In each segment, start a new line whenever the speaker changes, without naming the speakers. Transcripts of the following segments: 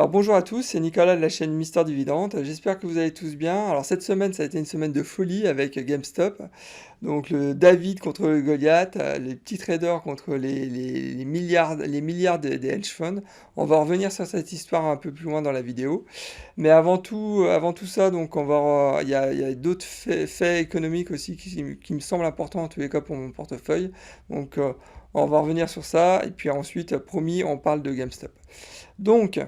Alors bonjour à tous, c'est Nicolas de la chaîne Mister Dividende. J'espère que vous allez tous bien. Alors cette semaine, ça a été une semaine de folie avec GameStop. Donc le David contre le Goliath, les petits traders contre les milliards des hedge funds. On va revenir sur cette histoire un peu plus loin dans la vidéo. Mais avant tout ça, donc il y a d'autres faits économiques aussi qui me semblent importants en tous les cas pour mon portefeuille. Donc on va revenir sur ça et puis ensuite, promis, on parle de GameStop. Donc,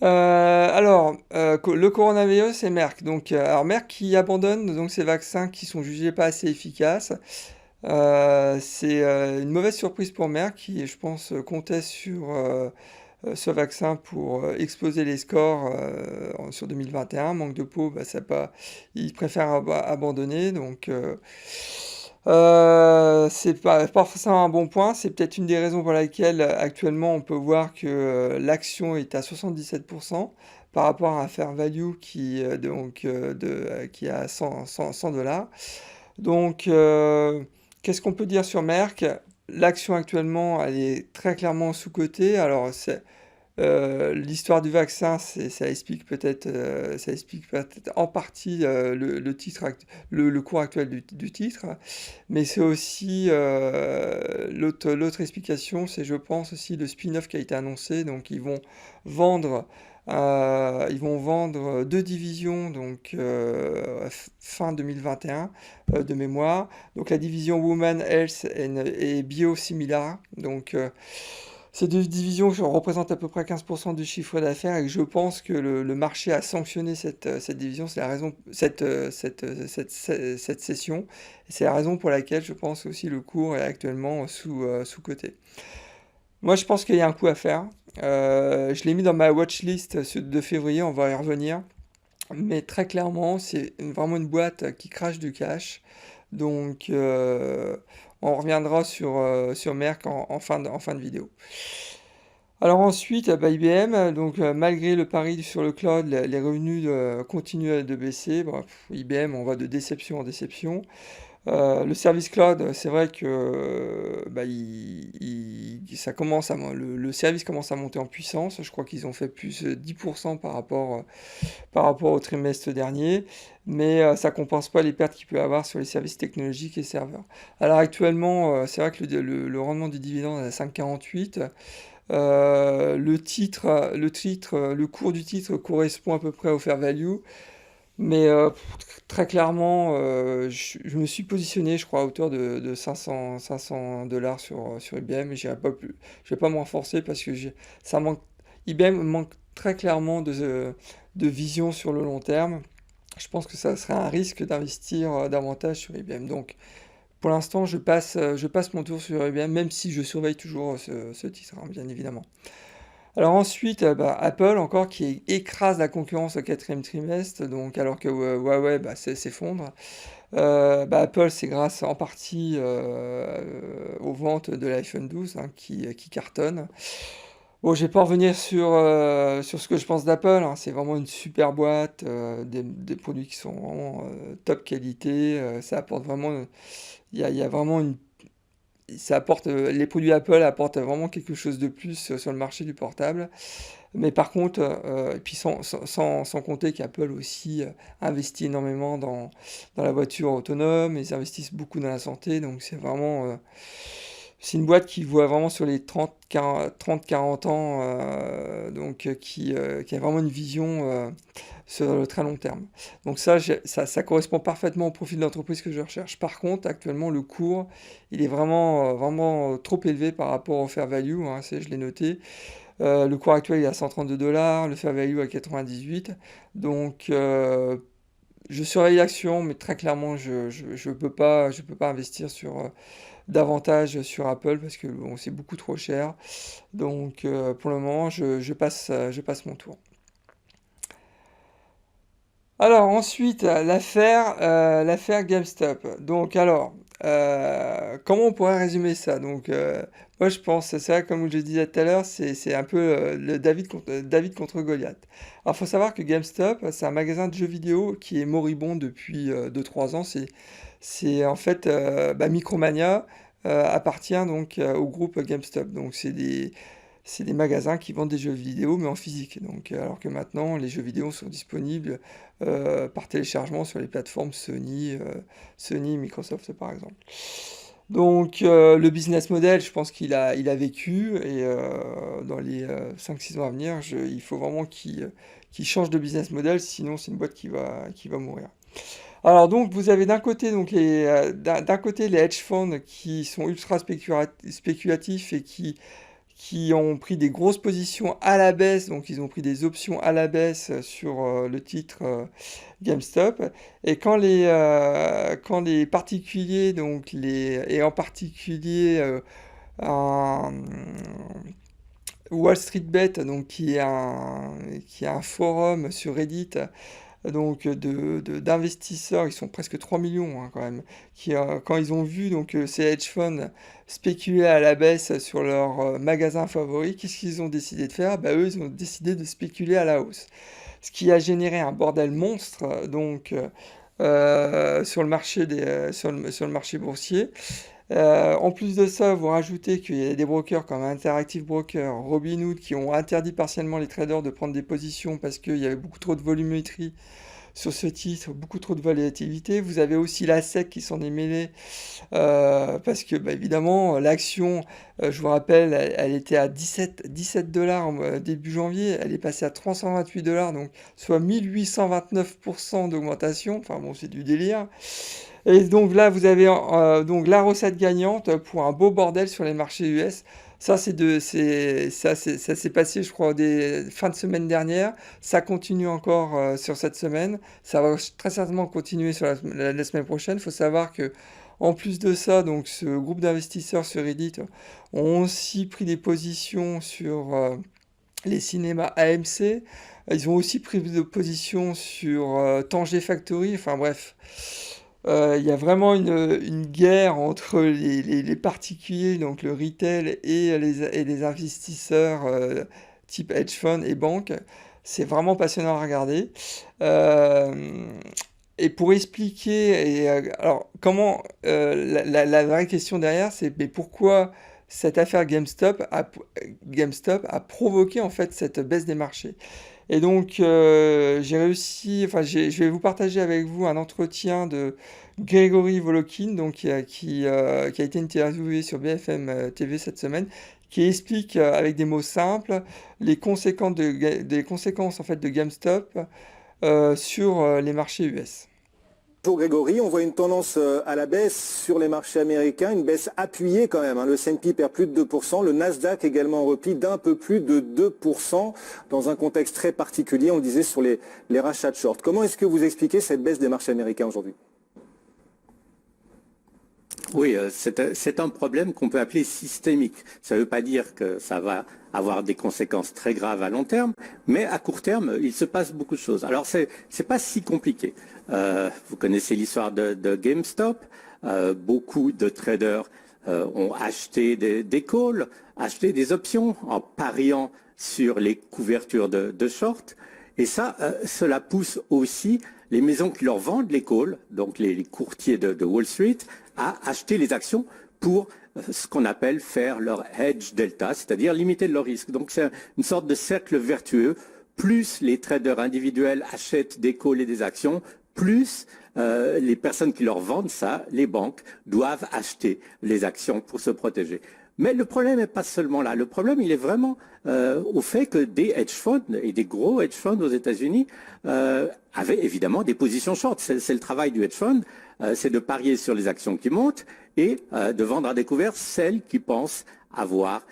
le coronavirus et Merck. Alors Merck qui abandonne donc ces vaccins qui sont jugés pas assez efficaces. C'est une mauvaise surprise pour Merck qui, je pense, comptait sur ce vaccin pour exploser les scores sur 2021. Manque de peau, bah, ça pas, ils préfèrent abandonner. C'est pas forcément un bon point. C'est peut-être une des raisons pour laquelle actuellement on peut voir que l'action est à 77% par rapport à un fair value qui est à 100 dollars. Donc, qu'est-ce qu'on peut dire sur Merck? L'action actuellement, elle est très clairement sous-cotée. Alors, l'histoire du vaccin, ça explique peut-être en partie le titre, le cours actuel du titre, mais c'est aussi l'autre explication, c'est je pense aussi le spin-off qui a été annoncé. Donc vendre, ils vont vendre deux divisions donc fin 2021 de mémoire. Donc la division Women Health et Biosimilar. Ces deux divisions représentent à peu près 15% du chiffre d'affaires et que je pense que le marché a sanctionné cette division, c'est la raison, cette session. Et c'est la raison pour laquelle je pense aussi le cours est actuellement sous-coté. Moi, je pense qu'il y a un coup à faire. Je l'ai mis dans ma watchlist de février, on va y revenir. Mais très clairement, c'est vraiment une boîte qui crache du cash. Donc, on reviendra sur Merck en fin de vidéo. Alors ensuite, bah, IBM, donc malgré le pari sur le cloud, les revenus continuent de baisser. Bref, IBM, on va de déception en déception. Le service cloud, c'est vrai que bah, ça commence le service commence à monter en puissance. Je crois qu'ils ont fait plus 10% par rapport au trimestre dernier, mais ça compense pas les pertes qu'il peut y avoir sur les services technologiques et serveurs. Alors actuellement, c'est vrai que le rendement du dividende est à 5,48. Le cours du titre correspond à peu près au fair value, mais très clairement, je me suis positionné, je crois, à hauteur de 500 dollars sur IBM, et je vais pas me renforcer parce que ça manque, IBM manque très clairement de vision sur le long terme. Je pense que ça serait un risque d'investir davantage sur IBM. Donc, pour l'instant, je passe mon tour sur IBM, même si je surveille toujours ce titre, hein, bien évidemment. Alors ensuite, bah, Apple encore qui écrase la concurrence au quatrième trimestre, donc alors que Huawei bah, s'effondre. Bah, Apple, c'est grâce en partie aux ventes de l'iPhone 12 hein, qui cartonne. Bon, je vais pas revenir sur ce que je pense d'Apple, hein. C'est vraiment une super boîte, des produits qui sont vraiment top qualité. Ça apporte vraiment, il y a vraiment les produits Apple apportent vraiment quelque chose de plus sur le marché du portable. Mais par contre, et puis sans compter qu'Apple aussi investit énormément dans la voiture autonome, ils investissent beaucoup dans la santé, donc c'est une boîte qui voit vraiment sur les 30-40 ans, qui a vraiment une vision sur le très long terme. Donc ça correspond parfaitement au profil de l'entreprise que je recherche. Par contre, actuellement, le cours, il est vraiment trop élevé par rapport au fair value, hein, je l'ai noté. Le cours actuel est à 132 dollars, le fair value à 98. Donc, je surveille l'action, mais très clairement, je peux pas investir davantage sur Apple parce que bon, c'est beaucoup trop cher. Donc, pour le moment, je passe mon tour. Alors ensuite, l'affaire GameStop. Donc comment on pourrait résumer ça? Moi je pense, c'est ça, comme je le disais tout à l'heure, c'est un peu le David contre Goliath. Alors faut savoir que GameStop, c'est un magasin de jeux vidéo qui est moribond depuis 2-3 ans. C'est en fait, bah, Micromania appartient donc au groupe GameStop. Donc c'est des magasins qui vendent des jeux vidéo, mais en physique. Donc, alors que maintenant, les jeux vidéo sont disponibles par téléchargement sur les plateformes Sony, Microsoft par exemple. Donc, le business model, je pense qu'il a vécu et dans les 5-6 ans à venir, il faut vraiment qu'il change de business model, sinon c'est une boîte qui va mourir. Alors donc vous avez d'un côté donc d'un côté les hedge funds qui sont ultra spéculatifs et qui ont pris des grosses positions à la baisse, donc ils ont pris des options à la baisse sur le titre GameStop. Et quand les particuliers, et en particulier un Wall Street Bet, donc qui est un forum sur Reddit, donc d'investisseurs, ils sont presque 3 millions hein, quand même, quand ils ont vu donc ces hedge funds spéculer à la baisse sur leur magasin favori, qu'est-ce qu'ils ont décidé de faire? Bah, eux, ils ont décidé de spéculer à la hausse. Ce qui a généré un bordel monstre donc sur le marché boursier. En plus de ça, vous rajoutez qu'il y a des brokers comme Interactive Brokers, Robinhood qui ont interdit partiellement les traders de prendre des positions parce qu'il y avait beaucoup trop de volumétrie sur ce titre, beaucoup trop de volatilité. Vous avez aussi la SEC qui s'en est mêlée parce que, bah, évidemment, l'action, je vous rappelle, elle était à 17 dollars début janvier, elle est passée à 328 dollars, donc soit 1829% d'augmentation. Enfin bon, c'est du délire. Et donc là, vous avez donc la recette gagnante pour un beau bordel sur les marchés US. Ça s'est passé, je crois, des fin de semaine dernière. Ça continue encore sur cette semaine. Ça va très certainement continuer sur la semaine prochaine. Il faut savoir que en plus de ça, donc ce groupe d'investisseurs sur Reddit ont aussi pris des positions sur les cinémas AMC. Ils ont aussi pris des positions sur Tanger Factory. Enfin bref. Il y a vraiment une guerre entre les particuliers, donc le retail et les investisseurs type hedge fund et banque. C'est vraiment passionnant à regarder. Euh, et pour expliquer, alors comment la vraie question derrière, c'est mais pourquoi cette affaire GameStop a provoqué en fait cette baisse des marchés. Et donc, j'ai réussi, enfin, je vais vous partager avec vous un entretien de Grégory Volokin, donc, qui a été interviewé sur BFM TV cette semaine, qui explique avec des mots simples des conséquences en fait, de GameStop sur les marchés US.
Bonjour Grégory, on voit une tendance à la baisse sur les marchés américains, une baisse appuyée quand même. Le S&P perd plus de 2%, le Nasdaq également en repli d'un peu plus de 2% dans un contexte très particulier, on le disait, sur les rachats de short. Comment est-ce que vous expliquez cette baisse des marchés américains aujourd'hui?
Oui, c'est un problème qu'on peut appeler systémique. Ça ne veut pas dire que ça va avoir des conséquences très graves à long terme, mais à court terme, il se passe beaucoup de choses. Alors, c'est pas si compliqué. Vous connaissez l'histoire de GameStop. Beaucoup de traders ont acheté des calls, acheté des options en pariant sur les couvertures de short. Et ça, cela pousse aussi les maisons qui leur vendent les calls, donc les courtiers de Wall Street, à acheter les actions pour ce qu'on appelle faire leur hedge delta, c'est-à-dire limiter leur risque. Donc c'est une sorte de cercle vertueux. Plus les traders individuels achètent des calls et des actions, plus les personnes qui leur vendent ça, les banques, doivent acheter les actions pour se protéger. Mais le problème n'est pas seulement là. Le problème, il est vraiment au fait que des hedge funds, et des gros hedge funds aux États-Unis, avaient évidemment des positions short. C'est le travail du hedge fund, c'est de parier sur les actions qui montent et de vendre à découvert celles qui pensent avoir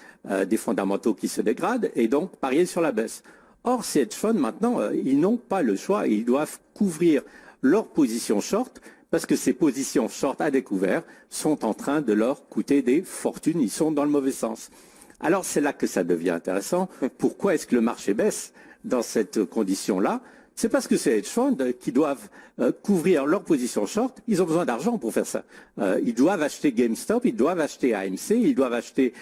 des fondamentaux qui se dégradent et donc parier sur la baisse. Or, ces hedge funds, maintenant, ils n'ont pas le choix. Ils doivent couvrir leurs positions short parce que ces positions short à découvert sont en train de leur coûter des fortunes. Ils sont dans le mauvais sens. Alors, c'est là que ça devient intéressant. Pourquoi est-ce que le marché baisse dans cette condition-là? C'est parce que ces hedge funds qui doivent couvrir leur position short, ils ont besoin d'argent pour faire ça. Ils doivent acheter GameStop, ils doivent acheter AMC, ils doivent acheter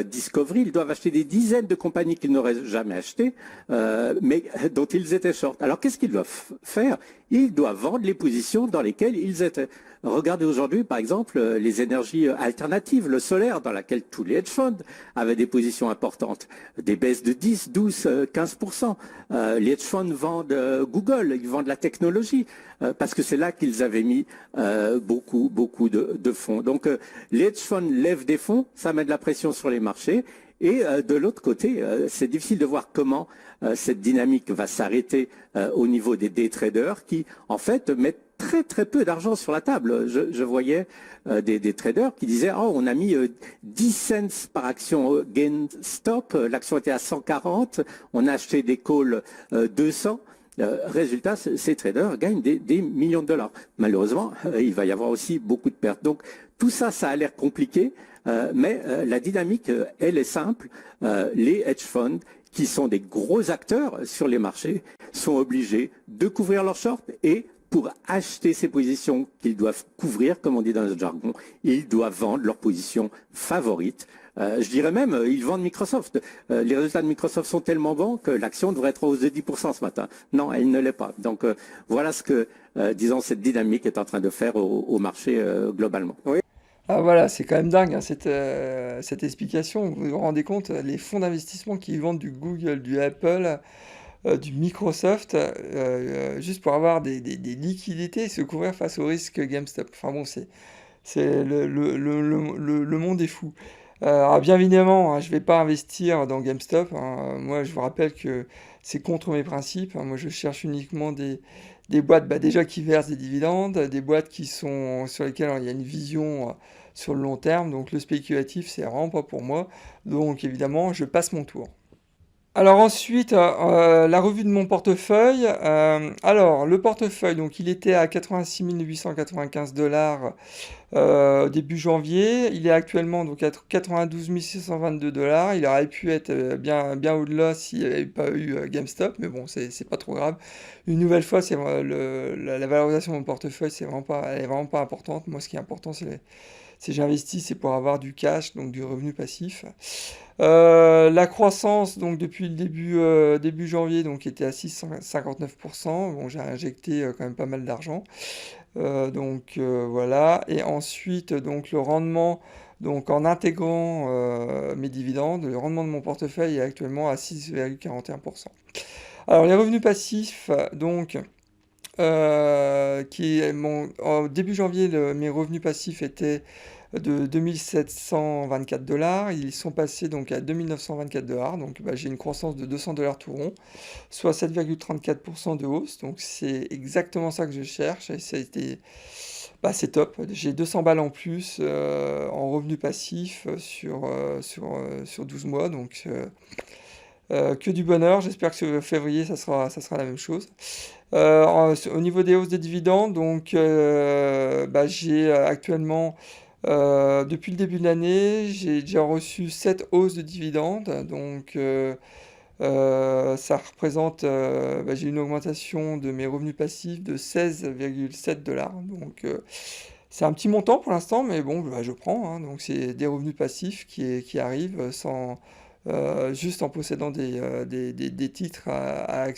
Discovery, ils doivent acheter des dizaines de compagnies qu'ils n'auraient jamais achetées, mais dont ils étaient short. Alors qu'est-ce qu'ils doivent faire? ils doivent vendre les positions dans lesquelles ils étaient. Regardez aujourd'hui, par exemple, les énergies alternatives, le solaire, dans laquelle tous les hedge funds avaient des positions importantes, des baisses de 10, 12, 15%. Les hedge funds vendent Google, ils vendent la technologie, parce que c'est là qu'ils avaient mis beaucoup de fonds. Donc, les hedge funds lèvent des fonds, ça met de la pression sur les marchés. Et de l'autre côté, c'est difficile de voir comment cette dynamique va s'arrêter au niveau des day traders qui, en fait, mettent très peu d'argent sur la table. Je voyais des traders qui disaient oh, on a mis 10 cents par action GameStop, l'action était à 140, on a acheté des calls 200. Résultat, ces traders gagnent des millions de dollars. Malheureusement, il va y avoir aussi beaucoup de pertes. Donc tout ça, ça a l'air compliqué, mais la dynamique, elle est simple. Les hedge funds, qui sont des gros acteurs sur les marchés, sont obligés de couvrir leurs shorts et pour acheter ces positions qu'ils doivent couvrir, comme on dit dans le jargon, ils doivent vendre leurs positions favorites. Je dirais même, ils vendent Microsoft. Les résultats de Microsoft sont tellement bons que l'action devrait être en hausse de 10% ce matin. Non, elle ne l'est pas. Donc voilà ce que, disons, cette dynamique est en train de faire au marché globalement.
Oui.
Ah voilà, c'est quand même dingue hein, cette explication. Vous vous rendez compte, les fonds d'investissement qui vendent du Google, du Apple, du Microsoft, juste pour avoir des liquidités et se couvrir face au risque GameStop. Enfin bon, c'est le monde est fou. Alors bien évidemment, hein, je ne vais pas investir dans GameStop, hein. Moi, je vous rappelle que c'est contre mes principes, hein. Moi, je cherche uniquement des boîtes bah, déjà qui versent des dividendes, des boîtes qui sont sur lesquelles il y a une vision sur le long terme. Donc le spéculatif, c'est vraiment pas pour moi. Donc évidemment, je passe mon tour. Alors ensuite, la revue de mon portefeuille. Alors, le portefeuille, donc il était à 86 895 dollars début janvier. Il est actuellement donc à 92 622 dollars. Il aurait pu être bien au-delà s'il n'y avait pas eu GameStop, mais bon, c'est pas trop grave. Une nouvelle fois, la valorisation de mon portefeuille, elle est vraiment pas importante. Moi, ce qui est important, si j'investis, c'est pour avoir du cash, donc du revenu passif. La croissance, donc depuis le début janvier, donc était à 6,59%. Bon, j'ai injecté quand même pas mal d'argent. Voilà. Et ensuite, donc le rendement, donc en intégrant mes dividendes, le rendement de mon portefeuille est actuellement à 6,41%. Alors les revenus passifs, donc en début janvier, mes revenus passifs étaient de 2724 dollars. Ils sont passés donc à 2924 dollars. Donc bah, j'ai une croissance de 200 dollars tout rond, soit 7,34% de hausse. Donc c'est exactement ça que je cherche. Et ça a été, bah, c'est top. J'ai 200 balles en plus en revenus passifs sur 12 mois. Donc que du bonheur. J'espère que ce février, ça sera la même chose. Au niveau des hausses des dividendes, donc bah, j'ai actuellement, depuis le début de l'année, j'ai déjà reçu 7 hausses de dividendes. Donc ça représente, bah, j'ai une augmentation de mes revenus passifs de 16,7 dollars. Donc c'est un petit montant pour l'instant, mais bon, bah, je prends, hein. Donc c'est des revenus passifs qui arrivent juste en possédant des titres à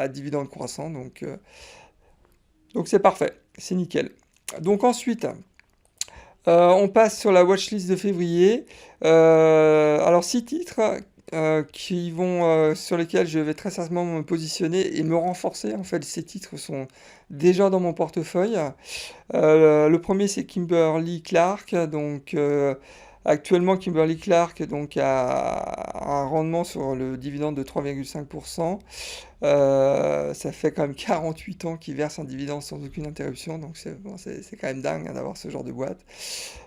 dividendes croissants. Donc c'est parfait, c'est nickel. Donc ensuite, on passe sur la watchlist de février. Alors 6 titres sur lesquels je vais très certainement me positionner et me renforcer. En fait, ces titres sont déjà dans mon portefeuille. Le premier, c'est Kimberly-Clark. Donc actuellement, Kimberly-Clark donc, a un rendement sur le dividende de 3,5%. Ça fait quand même 48 ans qu'ils versent un dividende sans aucune interruption. Donc c'est quand même dingue hein, d'avoir ce genre de boîte.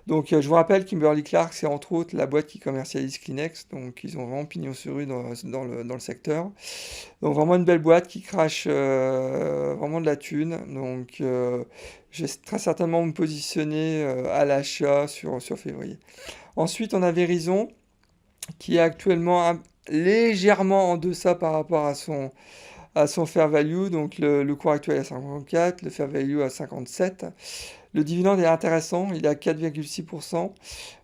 Donc je vous rappelle, Kimberly-Clark, c'est entre autres la boîte qui commercialise Kleenex. Donc ils ont vraiment pignon sur rue dans le secteur. Donc vraiment une belle boîte qui crache vraiment de la thune. Donc je vais très certainement me positionner à l'achat sur février. Ensuite, on a Verizon qui est actuellement légèrement en deçà par rapport à son fair value. Donc le cours actuel est à 54, le fair value à 57. Le dividende est intéressant, il est à 4,6%.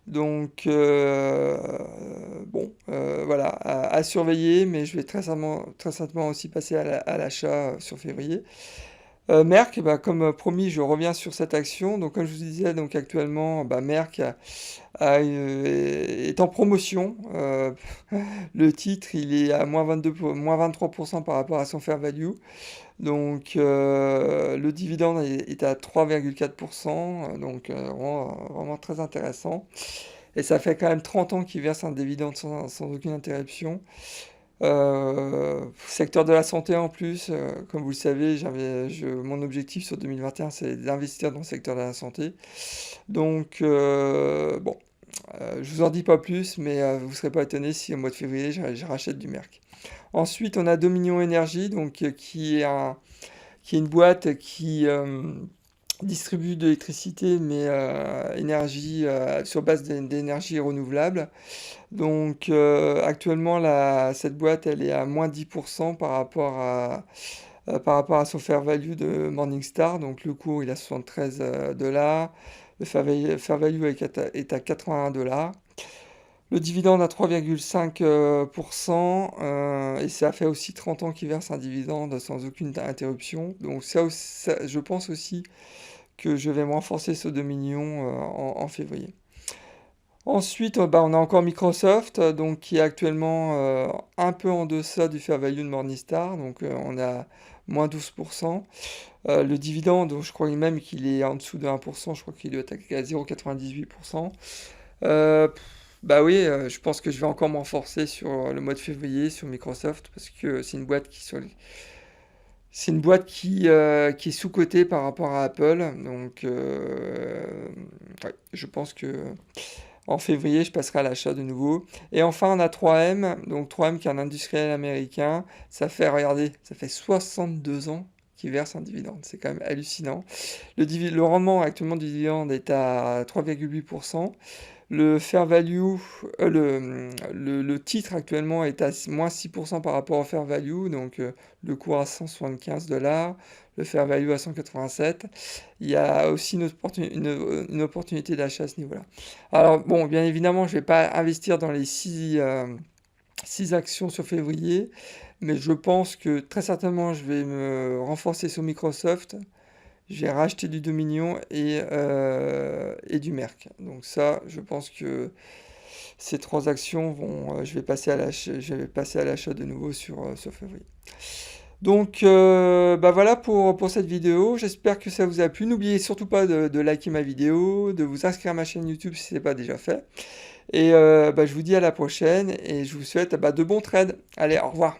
Donc bon, voilà, à surveiller, mais je vais très certainement aussi passer à l'achat sur février. Merck, bah, comme promis, je reviens sur cette action. Donc, comme je vous disais, donc actuellement, bah, Merck est en promotion. Le titre, il est à moins 23% par rapport à son fair value. Donc, le dividende est à 3,4%. Donc, vraiment très intéressant. Et ça fait quand même 30 ans qu'il verse un dividende sans aucune interruption. Secteur de la santé en plus, comme vous le savez, mon objectif sur 2021, c'est d'investir dans le secteur de la santé. Donc, bon, je vous en dis pas plus, mais vous ne serez pas étonné si au mois de février, je rachète du Merck. Ensuite, on a Dominion Énergie, donc, qui est une boîte qui distribue de l'électricité, mais énergie sur base d'énergie renouvelable. Donc actuellement, cette boîte, elle est à moins 10% par rapport à son fair value de Morningstar. Donc le cours, il est à 73 dollars. Le fair value est à 81 dollars. Le dividende à 3,5%. Et ça fait aussi 30 ans qu'il verse un dividende sans aucune interruption. Donc je pense aussi que je vais me renforcer ce Dominion en février. Ensuite, bah, on a encore Microsoft, donc qui est actuellement un peu en deçà du fair value de Morningstar, donc on a moins 12%. Le dividende, donc, je crois même qu'il est en dessous de 1%, je crois qu'il doit être à 0,98%. Bah oui, je pense que je vais encore me renforcer sur le mois de février sur Microsoft, parce que c'est une boîte qui est sous-cotée par rapport à Apple, donc ouais, je pense que en février, je passerai à l'achat de nouveau. Et enfin, on a 3M. Donc 3M qui est un industriel américain. Regardez, ça fait 62 ans qu'il verse un dividende. C'est quand même hallucinant. Le rendement actuellement du dividende est à 3,8%. Le fair value, le titre actuellement est à moins 6% par rapport au fair value, donc le cours à 175 dollars, le fair value à 187. Il y a aussi une opportunité d'achat à ce niveau-là. Alors bon, bien évidemment, je ne vais pas investir dans les 6 actions sur février, mais je pense que très certainement, je vais me renforcer sur Microsoft. J'ai racheté du Dominion et du Merck. Donc ça, je pense que ces 3 actions je vais passer à l'achat de nouveau sur février. Donc bah voilà pour cette vidéo. J'espère que ça vous a plu. N'oubliez surtout pas de liker ma vidéo, de vous inscrire à ma chaîne YouTube si ce n'est pas déjà fait. Et bah, je vous dis à la prochaine et je vous souhaite bah, de bons trades. Allez, au revoir.